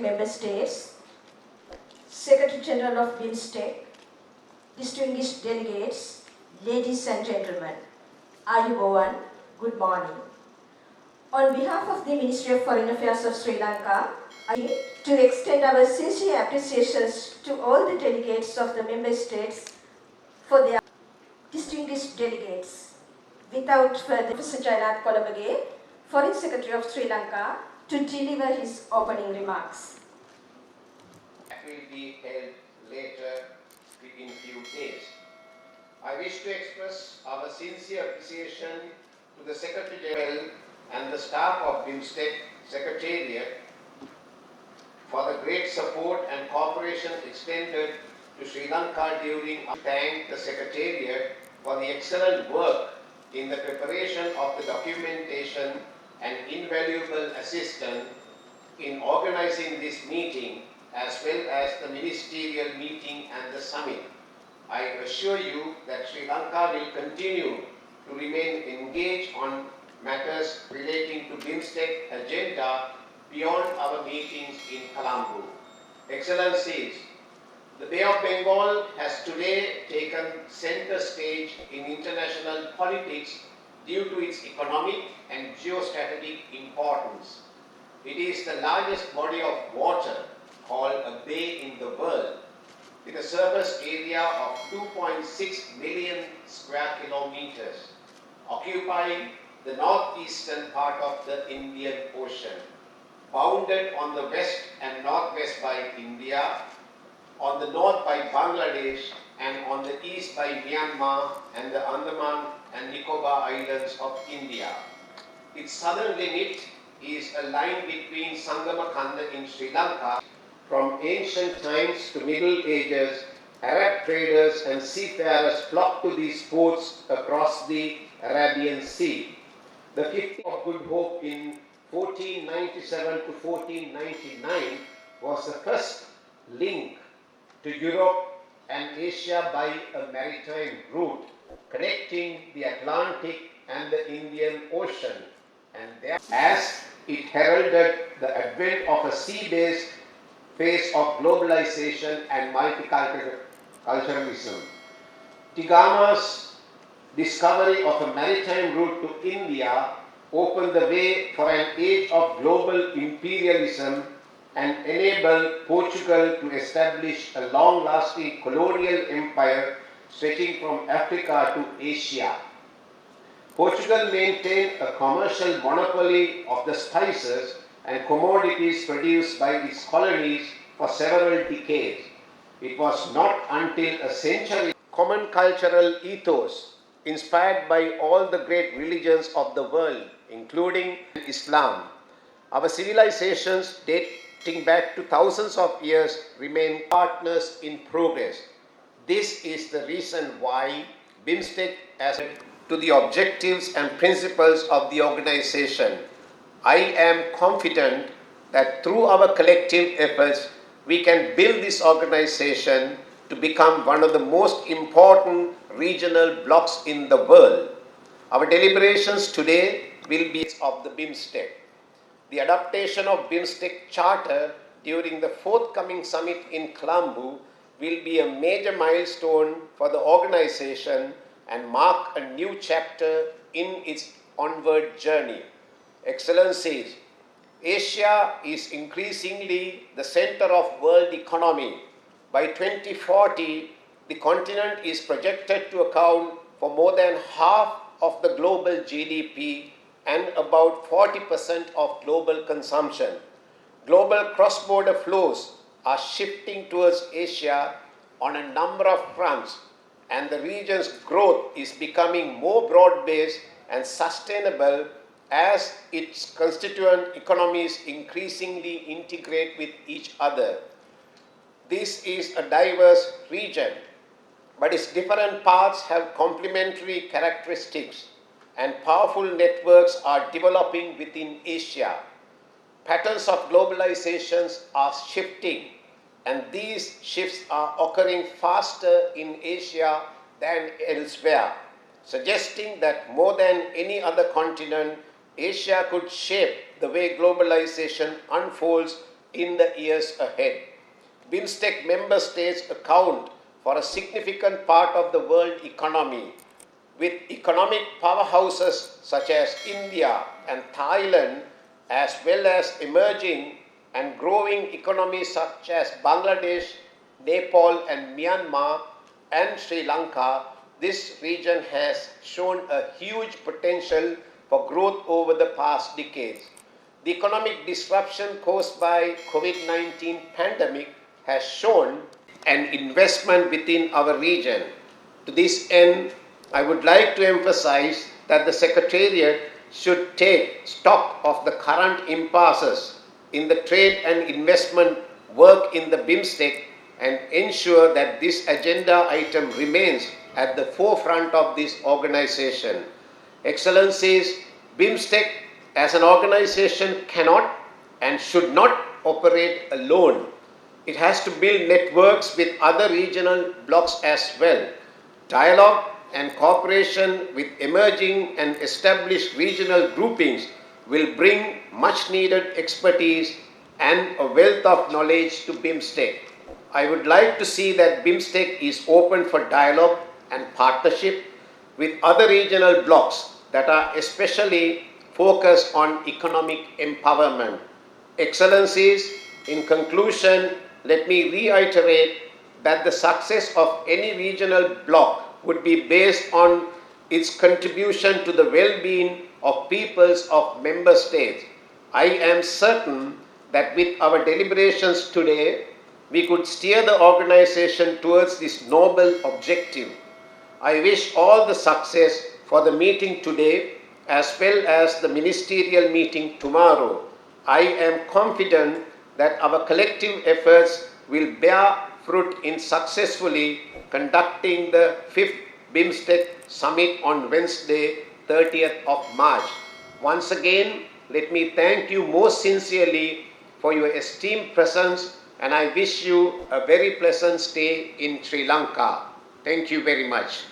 Member States, Secretary General of BIMSTEC, distinguished delegates, ladies and gentlemen, Ayubowan, good morning. On behalf of the Ministry of Foreign Affairs of Sri Lanka, I need to extend our sincere appreciations to all the delegates of the Member States for their distinguished delegates. Without further, Professor Jainath Colombo, Foreign Secretary of Sri Lanka, to deliver his opening remarks. That will be held later in few days. I wish to express our sincere appreciation to the Secretary General and the staff of BIMSTEC Secretariat for the great support and cooperation extended to Sri Lanka during. I thank the Secretariat for the excellent work in the preparation of the documentation and invaluable assistance in organizing this meeting as well as the ministerial meeting and the summit. I assure you that Sri Lanka will continue to remain engaged on matters relating to BIMSTEC agenda beyond our meetings in Colombo. Excellencies, the Bay of Bengal has today taken center stage in international politics due to its economic and geostrategic importance. It is the largest body of water called a bay in the world, with a surface area of 2.6 million square kilometers, occupying the northeastern part of the Indian Ocean, bounded on the west and northwest by India, on the north by Bangladesh, and on the east by Myanmar and the Andaman and Nicobar Islands of India. Its southern limit is a line between Sangamakanda in Sri Lanka. From ancient times to Middle Ages, Arab traders and seafarers flocked to these ports across the Arabian Sea. The 15th of Good Hope in 1497 to 1499 was the first link to Europe and Asia by a maritime route connecting the Atlantic and the Indian Ocean, and there, as it heralded the advent of a sea-based phase of globalization and multiculturalism. Tigama's discovery of a maritime route to India opened the way for an age of global imperialism and enabled Portugal to establish a long-lasting colonial empire stretching from Africa to Asia. Portugal maintained a commercial monopoly of the spices and commodities produced by its colonies for several decades. It was not until a century common cultural ethos inspired by all the great religions of the world, including Islam. Our civilizations dating back to thousands of years remain partners in progress. This is the reason why BIMSTEC has to the objectives and principles of the organization. I am confident that through our collective efforts, we can build this organization to become one of the most important regional blocs in the world. Our deliberations today will be of the BIMSTEC. The adaptation of BIMSTEC Charter during the forthcoming summit in Colombo will be a major milestone for the organization and mark a new chapter in its onward journey. Excellencies, Asia is increasingly the center of world economy. By 2040, the continent is projected to account for more than half of the global GDP and about 40% of global consumption. Global cross-border flows are shifting towards Asia on a number of fronts, and the region's growth is becoming more broad-based and sustainable as its constituent economies increasingly integrate with each other. This is a diverse region, but its different parts have complementary characteristics, and powerful networks are developing within Asia. Patterns of globalization are shifting, and these shifts are occurring faster in Asia than elsewhere, suggesting that more than any other continent, Asia could shape the way globalization unfolds in the years ahead. BIMSTEC member states account for a significant part of the world economy, with economic powerhouses such as India and Thailand, as well as emerging and growing economies such as Bangladesh, Nepal and Myanmar and Sri Lanka. This region has shown a huge potential for growth over the past decades. The economic disruption caused by COVID-19 pandemic has shown an investment within our region. To this end, I would like to emphasize that the Secretariat should take stock of the current impasses in the trade and investment work in the BIMSTEC and ensure that this agenda item remains at the forefront of this organization. Excellencies, BIMSTEC as an organization cannot and should not operate alone. It has to build networks with other regional blocs as well. Dialogue and cooperation with emerging and established regional groupings will bring much needed expertise and a wealth of knowledge to BIMSTEC. I would like to see that BIMSTEC is open for dialogue and partnership with other regional blocs that are especially focused on economic empowerment. Excellencies, in conclusion, let me reiterate that the success of any regional bloc would be based on its contribution to the well-being of peoples of member states. I am certain that with our deliberations today, we could steer the organization towards this noble objective. I wish all the success for the meeting today as well as the ministerial meeting tomorrow. I am confident that our collective efforts will bear fruit in successfully conducting the 5th BIMSTEC Summit on Wednesday, 30th of March. Once again, let me thank you most sincerely for your esteemed presence, and I wish you a very pleasant stay in Sri Lanka. Thank you very much.